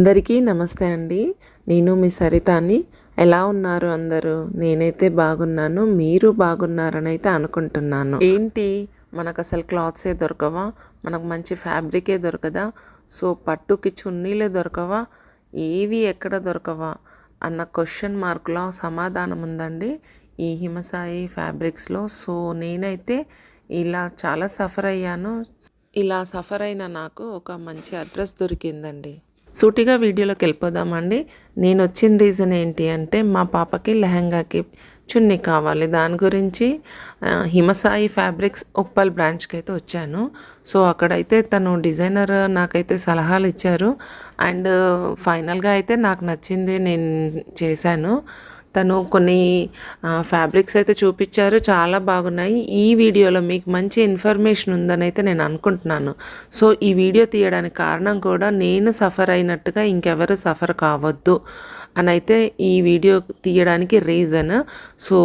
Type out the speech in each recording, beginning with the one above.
అందరికీ నమస్తే అండి. నేను మీ సరితాని. ఎలా ఉన్నారు అందరూ? నేనైతే బాగున్నాను. మీరు బాగున్నారని అయితే అనుకుంటున్నాను. ఏంటి మనకు అసలు క్లాత్సే దొరకవా? మనకు మంచి ఫ్యాబ్రికే దొరకదా? సో పట్టుకి చున్నీలే దొరకవా? ఏవి ఎక్కడ దొరకవా అన్న క్వశ్చన్ మార్క్లో సమాధానం ఉందండి ఈ హిమసాయి ఫ్యాబ్రిక్స్లో. సో నేనైతే ఇలా చాలా సఫర్ అయ్యాను. ఇలా సఫర్ అయిన నాకు ఒక మంచి అడ్రస్ దొరికిందండి. సూటిగా వీడియోలోకి వెళ్ళిపోదామండి. నేను వచ్చిన రీజన్ ఏంటి అంటే మా పాపకి లెహంగాకి చున్నీ కావాలి. దాని గురించి హిమసాయి ఫ్యాబ్రిక్స్ ఉప్పల్ బ్రాంచ్కి అయితే వచ్చాను. సో అక్కడైతే తను డిజైనర్ నాకైతే సలహాలు ఇచ్చారు. అండ్ ఫైనల్గా అయితే నాకు నచ్చింది నేను చేశాను. తను కొన్ని ఫ్యాబ్రిక్స్ అయితే చూపించారు, చాలా బాగున్నాయి. ఈ వీడియోలో మీకు మంచి ఇన్ఫర్మేషన్ ఉందని అయితే నేను అనుకుంటున్నాను. సో ఈ వీడియో తీయడానికి కారణం కూడా నేను సఫర్ అయినట్టుగా ఇంకెవరు సఫర్ కావద్దు అని అయితే ఈ వీడియో తీయడానికి రీజన్. సో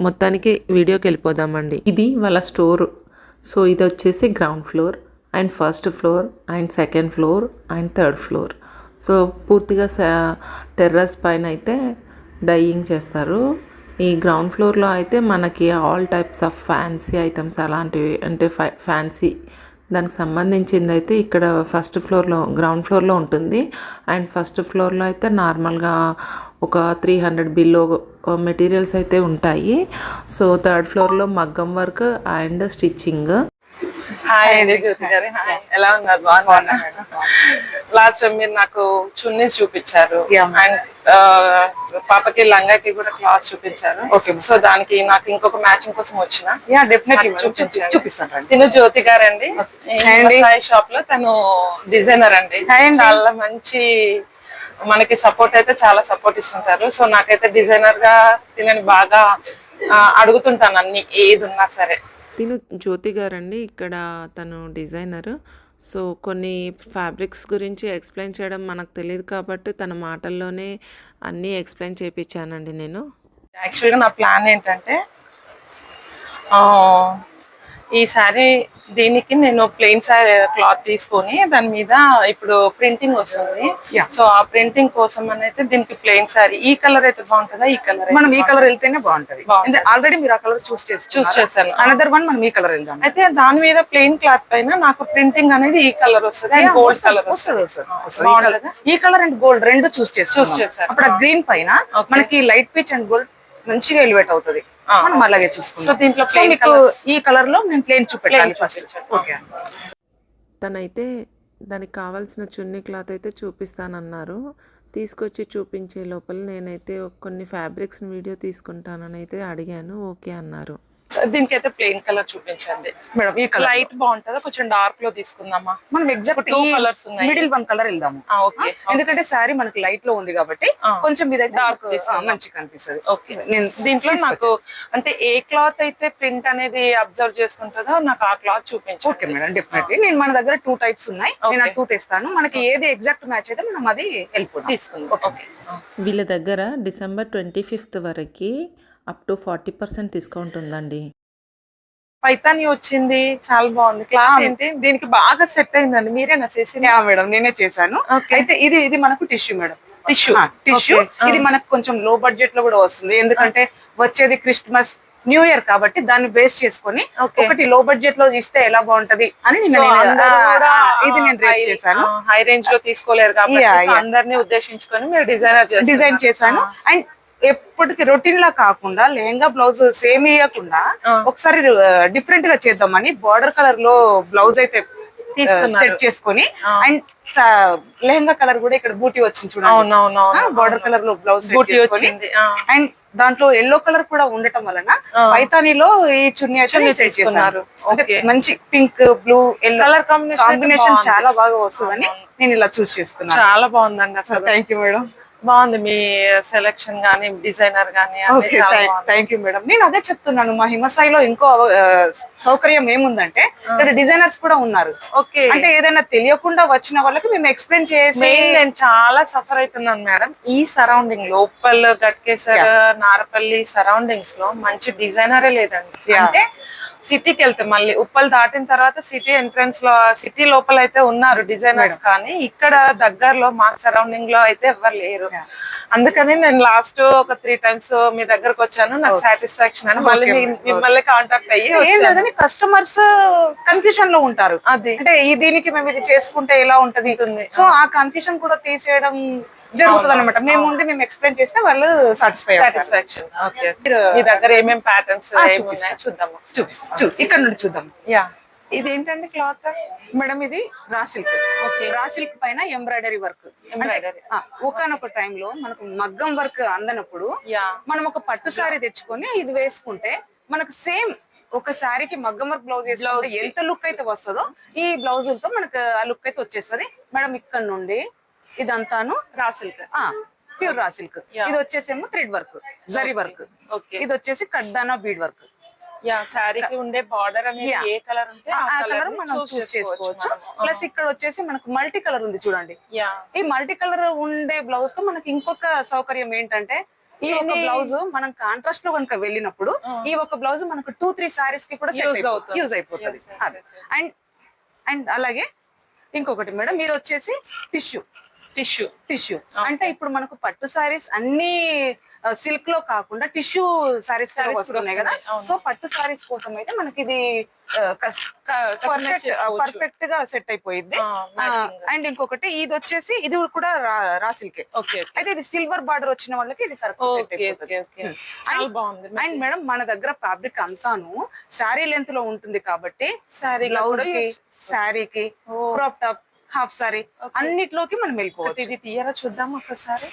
మొత్తానికి వీడియోకి వెళ్ళిపోదామండి. ఇది వాళ్ళ స్టోరు. సో ఇది వచ్చేసి ground floor and first floor and second floor and third floor. So పూర్తిగా టెర్రస్ పైన అయితే డైయింగ్ చేస్తారు. ఈ గ్రౌండ్ ఫ్లోర్లో అయితే మనకి all types of fancy items అలాంటివి, అంటే ఫ్యాన్సీ దానికి సంబంధించింది అయితే ఇక్కడ ఫస్ట్ ఫ్లోర్లో గ్రౌండ్ ఫ్లోర్లో ఉంటుంది. అండ్ ఫస్ట్ ఫ్లోర్లో అయితే నార్మల్గా ఒక 300 బిలో మెటీరియల్స్ అయితే ఉంటాయి. సో థర్డ్ ఫ్లోర్లో మగ్గం వర్క్ అండ్ స్టిచ్చింగ్. హాయ్ అండి జ్యోతి గారు. ఎలా ఉన్నారు? బాగున్నా. లాస్ట్ టైం మీరు నాకు చున్నీస్ చూపించారు అండ్ పాపకి లంగాకి కూడా క్లాత్ చూపించారు. సో దానికి నాకు ఇంకొక మ్యాచింగ్ కోసం వచ్చిన చూపిస్తాను. తిను జ్యోతి గారు అండి, సాయి షాప్ లో తను డిజైనర్ అండి. చాలా మంచి మనకి సపోర్ట్ అయితే చాలా సపోర్ట్ ఇస్తుంటారు. సో నాకైతే డిజైనర్ గా తినని బాగా అడుగుతుంటాను అన్ని ఏది ఉన్నా సరే. తిను జ్యోతి గారండి, ఇక్కడ తను డిజైనర్. సో కొన్ని ఫ్యాబ్రిక్స్ గురించి ఎక్స్ప్లెయిన్ చేయడం మనకు తెలియదు కాబట్టి తన మాటల్లోనే అన్నీ ఎక్స్ప్లెయిన్ చేయించానండి నేను. యాక్చువల్గా నా ప్లాన్ ఏంటంటే ఈ సారీ దీనికి నేను ప్లెయిన్ క్లాత్ తీసుకొని దాని మీద ఇప్పుడు ప్రింటింగ్ వస్తుంది. సో ఆ ప్రింటింగ్ కోసం అయితే దీనికి ప్లెయిన్ సారీ ఈ కలర్ అయితే బాగుంటుందా? ఈ కలర్ మనం ఈ కలర్ వెళ్తేనే బాగుంటది. ఆల్రెడీ మీరు ఆ కలర్ చూస్ చేశాను. అనదర్ వన్ మనం ఈ కలర్ వెళ్దాం. అయితే దాని మీద ప్లెయిన్ క్లాత్ పైన నాకు ప్రింటింగ్ అనేది ఈ కలర్ వస్తుంది, గోల్డ్ కలర్ వస్తుంది. ఈ కలర్ అండ్ గోల్డ్ రెండు చూస్ చేశాను. అప్పుడు గ్రీన్ పైన మనకి లైట్ పీచ్ అండ్ గోల్డ్ మంచిగా ఎలివేట్ అవుతుంది. మనం అలాగే చూసుకుంటాం. సో మీకు ఈ కలర్ లో నేను ప్లేన్ చూపెట్టాలి ఫస్ట్. ఓకే. తనైతే దానికి కావాల్సిన చున్నీ క్లాత్ అయితే చూపిస్తానన్నారు. తీసుకొచ్చి చూపించే లోపల నేనైతే కొన్ని ఫ్యాబ్రిక్స్ వీడియో తీసుకుంటానని అయితే అడిగాను. ఓకే అన్నారు. దీనికైతే ప్లెయిన్ కలర్ చూపించండి మేడం. ఈ లైట్ బాగుంటుందా? కొంచెం డార్క్ లో తీసుకుందామా? మనం ఎగ్జాక్ట్ టూ కలర్స్ ఉన్నాయి, మిడిల్ వన్ కలర్ వెళ్దాము. ఎందుకంటే సారీ మనకి లైట్ లో ఉంది కాబట్టి కొంచెం మీద డార్క్ మంచిగా కనిపిస్తుంది. ఓకే. నేను దీంట్లో నాకు అంటే ఏ క్లాత్ అయితే ప్రింట్ అనేది అబ్జర్వ్ చేసుకుంటుందో నాకు ఆ క్లాత్ చూపించండి. Okay madam, definitely. నేను మన దగ్గర 2 టైప్స్ ఉన్నాయి. నేను ఆ 2 తెస్తాను. మనకి ఏది ఎగ్జాక్ట్ మ్యాచ్ అయితే మనం అది వెళ్ళిపోతాం, తీసుకుందాం. ఓకే. వీళ్ళ దగ్గర డిసెంబర్ 25th వరకు అప్ టు 40% డిస్కౌంట్ ఉందండి. పైతాని వచ్చింది, చాలా బాగుంది. క్లాత్ ఏంటి దీనికి బాగా సెట్ అయిందండి. మీరేనా చేసింది? మేడం నేనే చేశాను. అయితే ఇది మనకు టిష్యూ మేడం. టిష్యూ ఇది మనకు కొంచెం లో బడ్జెట్ లో కూడా వస్తుంది. ఎందుకంటే వచ్చేది క్రిస్మస్ న్యూ ఇయర్ కాబట్టి దాన్ని బేస్ చేసుకొని ఒకటి లో బడ్జెట్ లో ఇస్తే ఎలా బాగుంటది అని ఇది నేను రేట్ చేశాను. హై రేంజ్ లో తీసుకోలేరు కాబట్టి అందరినీ ఉద్దేశించుకొని మీరు డిజైన్ చేశాను. అండ్ ఎప్పటికి రొటీన్ లా కాకుండా లెహంగా బ్లౌజ్ సేమ్ ఇవ్వకుండా ఒకసారి డిఫరెంట్ గా చేద్దామని బార్డర్ కలర్ లో బ్లౌజ్ అయితే సెట్ చేసుకొని అండ్ లెహంగా కలర్ కూడా ఇక్కడ బూటీ వచ్చింది చూడండి. బార్డర్ కలర్ లో బ్లౌజ్ సెట్ అండ్ దాంట్లో ఎల్లో కలర్ కూడా ఉండటం వలన పైతానీలో ఈ చున్నీ అయితే సెట్ చేస్తున్నారు. మంచి pink blue yellow colour combination చాలా బాగా వస్తుందని నేను ఇలా చూస్ చేసుకున్నాను. చాలా బాగుందండి అసలు. Thank you madam. బాగుంది మీ సెలెక్షన్ గానీ, డిజైనర్ గానీ. Thank you madam. నేను అదే చెప్తున్నాను, మా హిమసాయిలో ఇంకో సౌకర్యం ఏముందంటే ఇక్కడ డిజైనర్స్ కూడా ఉన్నారు. ఓకే. అంటే ఏదైనా తెలియకుండా వచ్చిన వాళ్ళకి మేము ఎక్స్ప్లెయిన్ చేసి. నేను చాలా సఫర్ అవుతున్నాను మేడం ఈ సరౌండింగ్ లో, ఉప్పల్, గట్కేసర్, నారపల్లి సరౌండింగ్స్ లో మంచి డిజైనరే లేదండి. అంటే సిటీకి వెళ్తే మళ్ళీ ఉప్పల్ దాటిన తర్వాత సిటీ ఎంట్రన్స్ లో సిటీ లోపల అయితే ఉన్నారు డిజైనర్స్, కానీ ఇక్కడ దగ్గరలో మా సరౌండింగ్ లో అయితే ఎవరు లేరు. అందుకని నేను లాస్ట్ ఒక 3 times మీ దగ్గరకు వచ్చాను, నాకు సాటిస్ఫాక్షన్ అని మళ్ళీ మిమ్మల్ని కాంటాక్ట్ అయ్యి. కస్టమర్స్ కన్ఫ్యూజన్ లో ఉంటారు, అది అంటే దీనికి మేము ఇది చేసుకుంటే ఎలా ఉంటది, సో ఆ కన్ఫ్యూజన్ కూడా తీసేయడం జరుగుతుంది అనమాట. మేము ఎక్స్ప్లెయిన్ చేస్తే వాళ్ళు సాటిస్ఫాక్షన్. మీ దగ్గర ఏమేం ప్యాటర్న్స్ చూద్దాము, ఇక్కడ నుండి చూద్దాం. యా, ఇది ఏంటండి క్లాత్ మేడం? ఇది రా సిల్క్. రా సిల్క్ పైన ఎంబ్రాయిడరీ వర్క్. ఒకనొక టైంలో మనకు మగ్గం వర్క్ అందనప్పుడు మనం ఒక పట్టు సారీ తెచ్చుకొని ఇది వేసుకుంటే మనకు సేమ్ ఒక సారీకి మగ్గం వర్క్ బ్లౌజ్ వేసుకుంటే ఎంత లుక్ అయితే వస్తుందో ఈ బ్లౌజులతో మనకు ఆ లుక్ అయితే వచ్చేస్తుంది మేడం. ఇక్కడ నుండి ఇదంతాను raw silk, pure raw silk. ఇది వచ్చేసేమో థ్రెడ్ వర్క్, జరీ వర్క్. ఇది వచ్చేసి కడ్దానా బీడ్ వర్క్. సారీకి ఉండే బార్డర్ అనేది ఏ కలర్ ఉంటే ఆ కలర్ మనం చూస్ చేసుకోవచ్చు. ప్లస్ ఇక్కడ వచ్చేసి మనకు మల్టీ కలర్ ఉంది చూడండి. ఈ మల్టీ కలర్ ఉండే బ్లౌజ్ తో మనకి ఇంకొక సౌకర్యం ఏంటంటే ఈ ఒక బ్లౌజ్ మనం కాంట్రాస్ట్ లో కనుక వెళ్ళినప్పుడు ఈ ఒక బ్లౌజ్ మనకు 2-3 సారీస్ కి కూడా యూజ్ అయిపోతుంది. అండ్ అలాగే ఇంకొకటి మేడం, ఇది వచ్చేసి టిష్యూ అంటే ఇప్పుడు మనకు పట్టు సారీస్ అన్ని సిల్క్ లో కాకుండా టిష్యూ సారీస్ కూడా వస్తున్నాయి కదా. సో పట్టు సారీస్ కోసం అయితే మనకి ఇది పర్ఫెక్ట్ గా సెట్ అయిపోయింది. అండ్ ఇంకొకటి ఇది వచ్చేసి ఇది కూడా రా సిల్క్. అయితే ఇది సిల్వర్ బార్డర్ వచ్చిన వాళ్ళకి ఇది కరెక్ట్ సెట్ అయిపోతుంది. అండ్ మేడం మన దగ్గర ఫ్యాబ్రిక్ అంతాను శారీ లెంత్ లో ఉంటుంది కాబట్టి బ్లౌజ్ కి, శారీకి, క్రాప్ టాప్, హాఫ్ సారీ అన్నిట్లోకి మనం వెళ్ళిపోవచ్చు. ఇది తీయరా చూద్దాం ఒకసారి.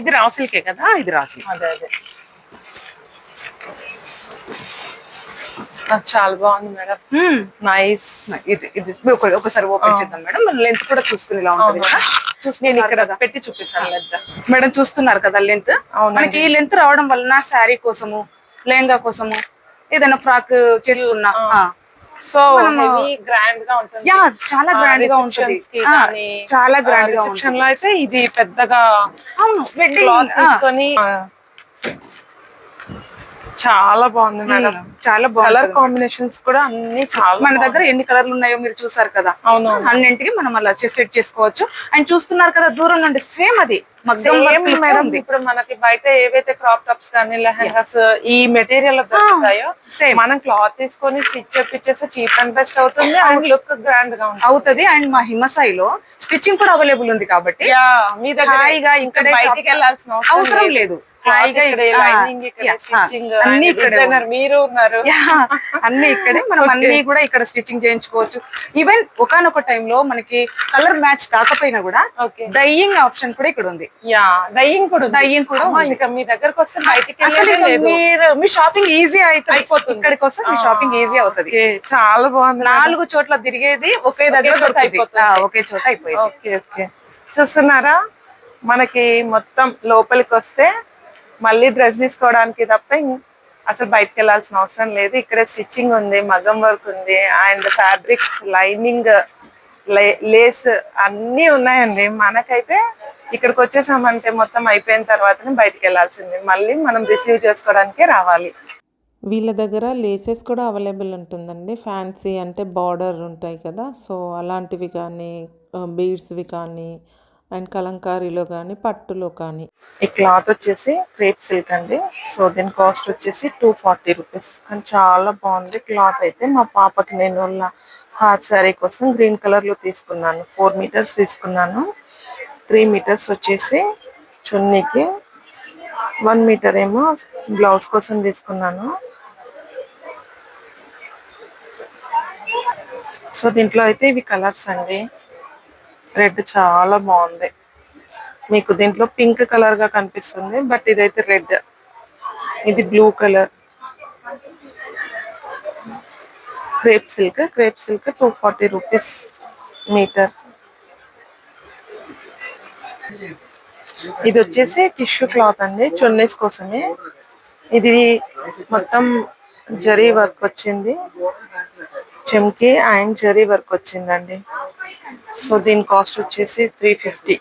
ఇది రా సిల్కే కదా? ఇది రా సిల్క్. అదే చాలా బాగుంది మేడం, నైస్. ఇది ఒకసారి ఓపెన్ చేద్దాం మేడం, మన లెంత్ కూడా చూసుకుని ఇలా ఉంటుంది కదా. నేను ఇక్కడ పెట్టి చూపిస్తాను మేడం. చూస్తున్నారు కదా లెంత్. మనకి ఈ లెంత్ రావడం వలన శారీ కోసము, లెహంగా కోసము, ఏదైనా ఫ్రాక్ చేసుకున్నా సో గ్రాండ్ గా ఉంటుంది. చాలా గ్రాండ్ గా ఉంటుంది, చాలా గ్రాండ్ గా రిసెప్షన్ లో అయితే ఇది పెద్దగా. అవును, తీసుకొని చాలా బాగుంది మేడం, చాలా బాగుంది. కలర్ కాంబినేషన్స్ కూడా అన్ని చాలా. మన దగ్గర ఎన్ని కలర్లు ఉన్నాయో మీరు చూసారు కదా. అవును, అన్నింటికి మనం అలా సెట్ చేసుకోవచ్చు. అండ్ చూస్తున్నారు కదా దూరం నుండి సేమ్ అది మేడం. ఇప్పుడు మనకి బయట ఏవైతే క్రాప్ టాప్స్ కానీ లెహంగాస్ ఈ మెటీరియల్ దొరుకుతాయో మనం క్లాత్ తీసుకొని స్టిచ్ చేపించేస్తే చీప్ అండ్ బెస్ట్ అవుతుంది అండ్ లుక్ గ్రాండ్ గా అవుతుంది. అండ్ మా హిమసాయిలో స్టిచ్చింగ్ కూడా అవైలబుల్ ఉంది కాబట్టి మీ దగ్గర హాయిగా ఇక్కడ బయటికి వెళ్ళాల్సిన అవసరం లేదు. అన్ని ఇక్కడే మీరు ఉన్నారు, అన్ని ఇక్కడే మనం అన్ని కూడా ఇక్కడ స్టిచ్చింగ్ చేయించుకోవచ్చు. ఈవెన్ ఒకనొక టైంలో మనకి కలర్ మ్యాచ్ కాకపోయినా కూడా డైయింగ్ ఆప్షన్ కూడా ఇక్కడ ఉంది. డైయింగ్ కూడా ఇంకా మీ దగ్గరకు వస్తే బయటికి మీరు మీ షాపింగ్ ఈజీ అయిపోతుంది. ఇక్కడికి వస్తే మీ షాపింగ్ ఈజీ అవుతుంది. చాలా బాగుంది. 4 చోట్ల తిరిగేది ఒకే దగ్గర ఒకే చోట అయిపోయింది. ఓకే చూస్తున్నారా, మనకి మొత్తం లోపలికి వస్తే మళ్ళీ డ్రెస్ తీసుకోవడానికి తప్ప అసలు బయటకు వెళ్ళాల్సిన అవసరం లేదు. ఇక్కడే స్టిచ్చింగ్ ఉంది, మగ్గం వర్క్ ఉంది, అండ్ ఫ్యాబ్రిక్స్, లైనింగ్, లేస్ అన్నీ ఉన్నాయండి. మనకైతే ఇక్కడికి వచ్చేసామంటే మొత్తం అయిపోయిన తర్వాతనే బయటకు వెళ్ళాల్సింది, మళ్ళీ మనం రిసీవ్ చేసుకోవడానికే రావాలి. వీళ్ళ దగ్గర లేసెస్ కూడా అవైలబుల్ ఉంటుందండి. ఫ్యాన్సీ అంటే బార్డర్ ఉంటాయి కదా, సో అలాంటివి కానీ, బీడ్స్వి కానీ, అండ్ కలంకారీలో కానీ, పట్టులో కానీ. ఈ క్లాత్ వచ్చేసి క్రేప్ సిల్క్ అండి. సో దీని కాస్ట్ వచ్చేసి 240 రూపీస్. కానీ చాలా బాగుంది క్లాత్ అయితే. మా పాపకి నేను హాఫ్ శారీ కోసం గ్రీన్ కలర్ లో తీసుకున్నాను. 4 మీటర్స్ తీసుకున్నాను. 3 మీటర్స్ వచ్చేసి చున్నీకి, 1 మీటర్ ఏమో బ్లౌజ్ కోసం తీసుకున్నాను. సో దీంట్లో అయితే ఇవి కలర్స్ అండి. రెడ్ చాలా బాగుంది, మీకు దీంట్లో పింక్ కలర్ గా కనిపిస్తుంది, బట్ ఇదైతే రెడ్. ఇది blue colour. Crepe silk 240 rupees metre. ఇది వచ్చేసి టిష్యూ క్లాత్ అండి, చున్నీస్ కోసమే. ఇది మొత్తం జరీ వర్క్ వచ్చింది, చెమ్కి అండ్ జరీ వర్క్ వచ్చిందండి. సో దీని కాస్ట్ వచ్చేసి 350.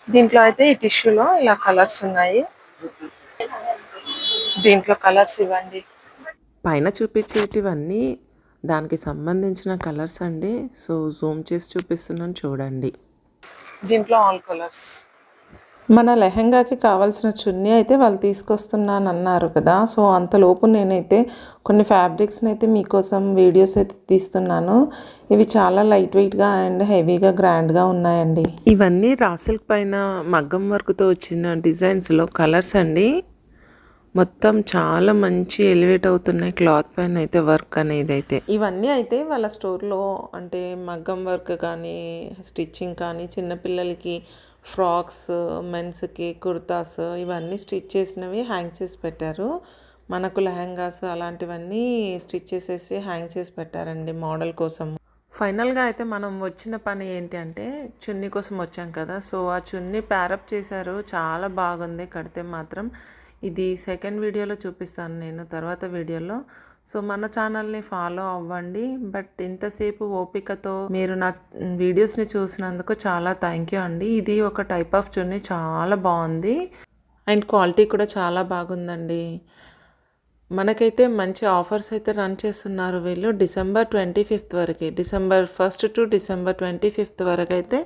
దీంట్లో అయితే ఈ టిష్యూలో ఇలా కలర్స్ ఉన్నాయి. దీంట్లో కలర్స్ ఇవ్వండి. పైన చూపించేటివన్నీ దానికి సంబంధించిన కలర్స్ అండి. సో జూమ్ చేసి చూపిస్తున్నాను చూడండి. దీంట్లో ఆల్ కలర్స్. మన లెహెంగాకి కావాల్సిన చున్నీ అయితే వాళ్ళు తీసుకొస్తున్నాను అన్నారు కదా. సో అంతలోపు నేనైతే కొన్ని ఫ్యాబ్రిక్స్ని అయితే మీకోసం వీడియోస్ అయితే తీస్తున్నాను. ఇవి చాలా లైట్ వెయిట్గా అండ్ హెవీగా గ్రాండ్గా ఉన్నాయండి. ఇవన్నీ రా సిల్క్ పైన మగ్గం వర్క్తో వచ్చిన డిజైన్స్లో కలర్స్ అండి. మొత్తం చాలా మంచి ఎలివేట్ అవుతున్నాయి క్లాత్ పైన అయితే వర్క్ అనేది అయితే. ఇవన్నీ అయితే వాళ్ళ స్టోర్లో అంటే మగ్గం వర్క్ కానీ స్టిచ్చింగ్ కానీ చిన్నపిల్లలకి ఫ్రాక్స్, మెన్స్కి కుర్తాస్ ఇవన్నీ స్టిచ్ చేసినవి హ్యాంగ్ చేసి పెట్టారు. మనకు లెహంగాస్ అలాంటివన్నీ స్టిచ్ చేసేసి హ్యాంగ్ చేసి పెట్టారండి మోడల్ కోసం. ఫైనల్గా అయితే మనం వచ్చిన పని ఏంటి అంటే చున్నీ కోసం వచ్చాం కదా. సో ఆ చున్నీ ప్యారప్ చేశారు, చాలా బాగుంది కడితే మాత్రం. ఇది సెకండ్ వీడియోలో చూపిస్తాను నేను తర్వాత వీడియోలో. సో మన ఛానల్ని ఫాలో అవ్వండి. బట్ ఇంతసేపు ఓపికతో మీరు నా వీడియోస్ని చూసినందుకు చాలా థ్యాంక్ యూ అండి. ఇది ఒక టైప్ ఆఫ్ చున్నీ, చాలా బాగుంది అండ్ క్వాలిటీ కూడా చాలా బాగుందండి. మనకైతే మంచి ఆఫర్స్ అయితే రన్ చేస్తున్నారు వీళ్ళు. డిసెంబర్ 25th వరకు, December 1st to December 25th వరకు అయితే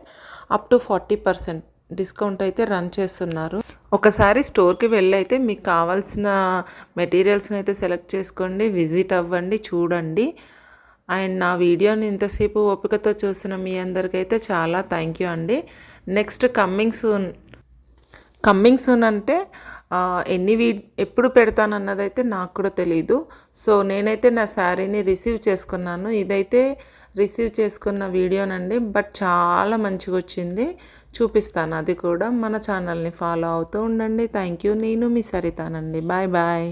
అప్ టు 40% డిస్కౌంట్ అయితే రన్ చేస్తున్నారు. ఒకసారి స్టోర్కి వెళ్ళి అయితే మీకు కావాల్సిన మెటీరియల్స్ని అయితే సెలెక్ట్ చేసుకోండి, విజిట్ అవ్వండి, చూడండి. అండ్ నా వీడియోని ఇంతసేపు ఓపికతో చూసిన మీ అందరికైతే చాలా థ్యాంక్ యూ అండి. నెక్స్ట్ కమ్మింగ్ సూన్ అంటే ఎప్పుడు పెడతానన్నదైతే నాకు కూడా తెలీదు. సో నేనైతే నా శారీని రిసీవ్ చేసుకున్నాను. ఇదైతే రిసీవ్ చేసుకున్న వీడియోనండి. బట్ చాలా మంచిగా వచ్చింది, చూపిస్తాను అది కూడా. మన ఛానల్ని ఫాలో అవుతూ ఉండండి. Thank you. నేను మీ సరితానండి. Bye bye.